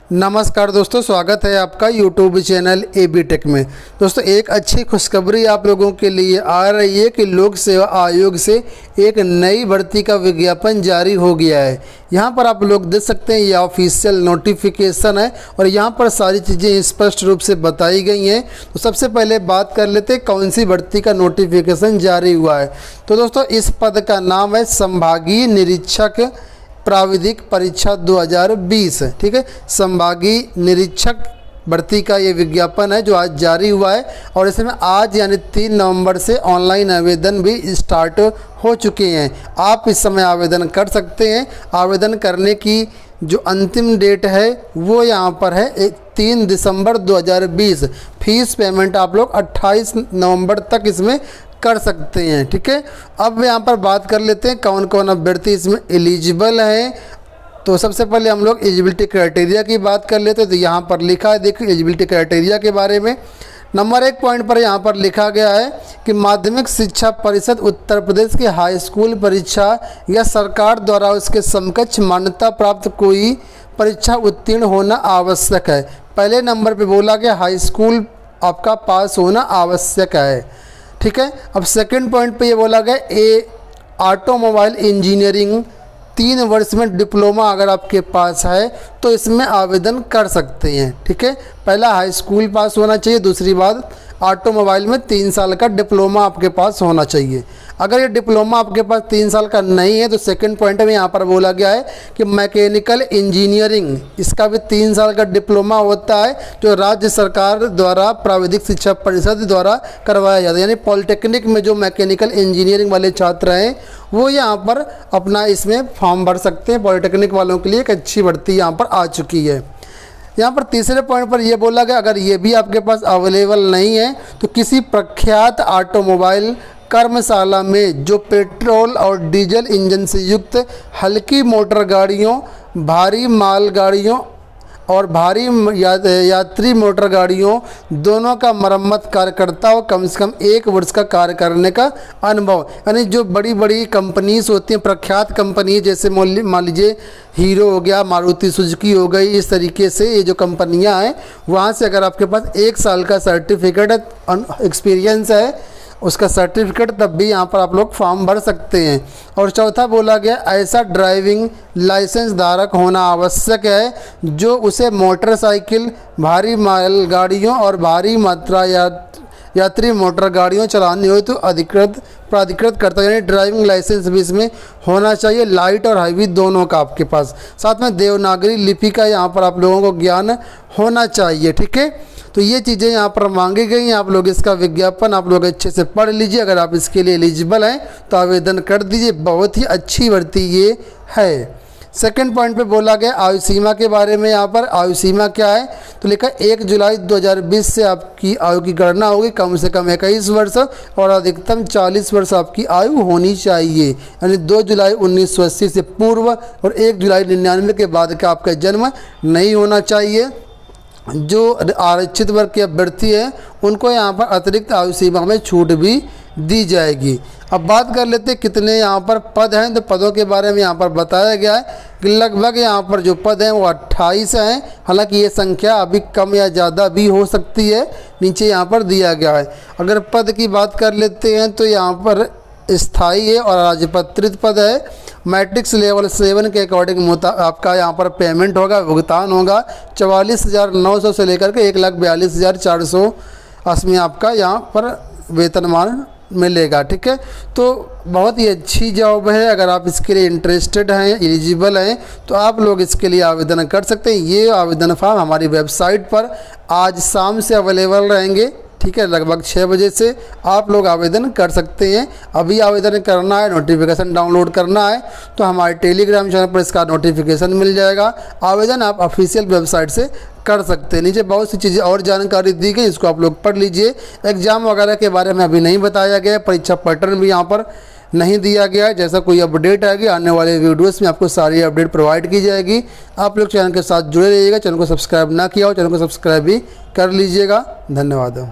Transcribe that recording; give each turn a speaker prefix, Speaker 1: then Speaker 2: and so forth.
Speaker 1: नमस्कार दोस्तों, स्वागत है आपका यूट्यूब चैनल AB टेक में। दोस्तों, एक अच्छी खुशखबरी आप लोगों के लिए आ रही है कि लोक सेवा आयोग से एक नई भर्ती का विज्ञापन जारी हो गया है। यहाँ पर आप लोग देख सकते हैं, ये ऑफिशियल नोटिफिकेशन है और यहाँ पर सारी चीज़ें स्पष्ट रूप से बताई गई हैं। तो सबसे पहले बात कर लेते हैं कौन सी भर्ती का नोटिफिकेशन जारी हुआ है। तो दोस्तों, इस पद का नाम है संभागीय निरीक्षक प्राविधिक परीक्षा 2020। ठीक है, संभागीय निरीक्षक भर्ती का ये विज्ञापन है जो आज जारी हुआ है और इसमें आज यानी 3 नवंबर से ऑनलाइन आवेदन भी स्टार्ट हो चुके हैं। आप इस समय आवेदन कर सकते हैं। आवेदन करने की जो अंतिम डेट है वो यहाँ पर है 3 दिसंबर 2020। फीस पेमेंट आप लोग 28 नवंबर तक इसमें कर सकते हैं। ठीक है, अब यहाँ पर बात कर लेते हैं कौन कौन अभ्यर्थी इसमें एलिजिबल है। तो सबसे पहले हम लोग एलिजिबिलिटी क्राइटेरिया की बात कर लेते हैं। तो यहाँ पर लिखा है, देखिए एलिजिबिलिटी क्राइटेरिया के बारे में नंबर 1 पॉइंट पर यहाँ पर लिखा गया है कि माध्यमिक शिक्षा परिषद उत्तर प्रदेश की हाई स्कूल परीक्षा या सरकार द्वारा उसके समकक्ष मान्यता प्राप्त कोई परीक्षा उत्तीर्ण होना आवश्यक है। पहले नंबर पर बोला गया हाई स्कूल आपका पास होना आवश्यक है। ठीक है, अब सेकंड पॉइंट पे ये बोला गया ऑटोमोबाइल इंजीनियरिंग 3 वर्ष में डिप्लोमा अगर आपके पास है तो इसमें आवेदन कर सकते हैं। ठीक है, पहला हाई स्कूल पास होना चाहिए, दूसरी बात ऑटोमोबाइल में 3 साल का डिप्लोमा आपके पास होना चाहिए। अगर ये डिप्लोमा आपके पास 3 साल का नहीं है तो सेकंड पॉइंट में यहाँ पर बोला गया है कि मैकेनिकल इंजीनियरिंग इसका भी 3 साल का डिप्लोमा होता है जो राज्य सरकार द्वारा प्राविधिक शिक्षा परिषद द्वारा करवाया जाता है। यानी पॉलिटेक्निक में जो मैकेनिकल इंजीनियरिंग वाले छात्र हैं वो यहाँ पर अपना इसमें फॉर्म भर सकते हैं। पॉलिटेक्निक वालों के लिए एक अच्छी भर्ती यहाँ पर आ चुकी है। यहाँ पर तीसरे पॉइंट पर यह बोला गया अगर ये भी आपके पास अवेलेबल नहीं है तो किसी प्रख्यात ऑटोमोबाइल कर्मशाला में जो पेट्रोल और डीजल इंजन से युक्त हल्की मोटर गाड़ियों, भारी माल गाड़ियों और भारी यात्री मोटर गाड़ियों दोनों का मरम्मत कार्य करता हो, कम से कम 1 वर्ष का कार्य करने का अनुभव। यानी जो बड़ी बड़ी कंपनीज होती हैं, प्रख्यात कंपनी जैसे मान लीजिए हीरो हो गया, मारुति सुजुकी हो गई, इस तरीके से ये जो कंपनियां हैं वहाँ से अगर आपके पास 1 साल का सर्टिफिकेट एक्सपीरियंस है उसका सर्टिफिकेट तब भी यहाँ पर आप लोग फॉर्म भर सकते हैं। और चौथा बोला गया ऐसा ड्राइविंग लाइसेंस धारक होना आवश्यक है जो उसे मोटरसाइकिल, भारी माल गाड़ियों और भारी मात्रा यात्री मोटर गाड़ियों चलानी हो तो प्राधिकृत करता है। यानी ड्राइविंग लाइसेंस भी इसमें होना चाहिए, लाइट और हाईवी दोनों का आपके पास। साथ में देवनागरी लिपि का यहाँ पर आप लोगों को ज्ञान होना चाहिए। ठीक है, तो ये चीज़ें यहाँ पर मांगी गई हैं। आप लोग इसका विज्ञापन आप लोग अच्छे से पढ़ लीजिए। अगर आप इसके लिए एलिजिबल हैं तो आवेदन कर दीजिए। बहुत ही अच्छी भर्ती ये है। सेकंड पॉइंट पे बोला गया आयु सीमा के बारे में। यहाँ पर आयु सीमा क्या है तो लिखा 1 जुलाई 2020 से आपकी आयु की गणना होगी। कम से कम 21 वर्ष और अधिकतम 40 वर्ष आपकी आयु होनी चाहिए। यानी 2 जुलाई 1980 से पूर्व और 1 जुलाई 1999 के बाद का आपका जन्म नहीं होना चाहिए। जो आरक्षित वर्ग के अभ्यर्थी हैं उनको यहाँ पर अतिरिक्त आयु सीमा में छूट भी दी जाएगी। अब बात कर लेते हैं कितने यहाँ पर पद हैं। तो पदों के बारे में यहाँ पर बताया गया है कि लगभग यहाँ पर जो पद हैं वो 28 हैं। हालांकि ये संख्या अभी कम या ज़्यादा भी हो सकती है, नीचे यहाँ पर दिया गया है। अगर पद की बात कर लेते हैं तो यहाँ पर स्थायी है और राजपत्रित पद है। मैट्रिक्स लेवल 7 के अकॉर्डिंग आपका यहाँ पर पेमेंट होगा, भुगतान होगा 44,900 से लेकर के 1,42,480 में आपका यहाँ पर वेतनमान मिलेगा। ठीक है, तो बहुत ही अच्छी जॉब है। अगर आप इसके लिए इंटरेस्टेड हैं, एलिजिबल हैं तो आप लोग इसके लिए आवेदन कर सकते हैं। ये आवेदन फॉर्म हमारी वेबसाइट पर आज शाम से अवेलेबल रहेंगे। ठीक है, लगभग 6 बजे से आप लोग आवेदन कर सकते हैं। अभी आवेदन करना है, नोटिफिकेशन डाउनलोड करना है तो हमारे टेलीग्राम चैनल पर इसका नोटिफिकेशन मिल जाएगा। आवेदन आप ऑफिशियल वेबसाइट से कर सकते हैं। नीचे बहुत सी चीज़ें और जानकारी दी गई, इसको आप लोग पढ़ लीजिए। एग्ज़ाम वगैरह के बारे में अभी नहीं बताया गया, परीक्षा पैटर्न भी यहाँ पर नहीं दिया गया है। जैसा कोई अपडेट आएगी आने वाले वीडियोस में आपको सारी अपडेट प्रोवाइड की जाएगी। आप लोग चैनल के साथ जुड़े रहिएगा। चैनल को सब्सक्राइब ना किया हो चैनल को सब्सक्राइब भी कर लीजिएगा। धन्यवाद।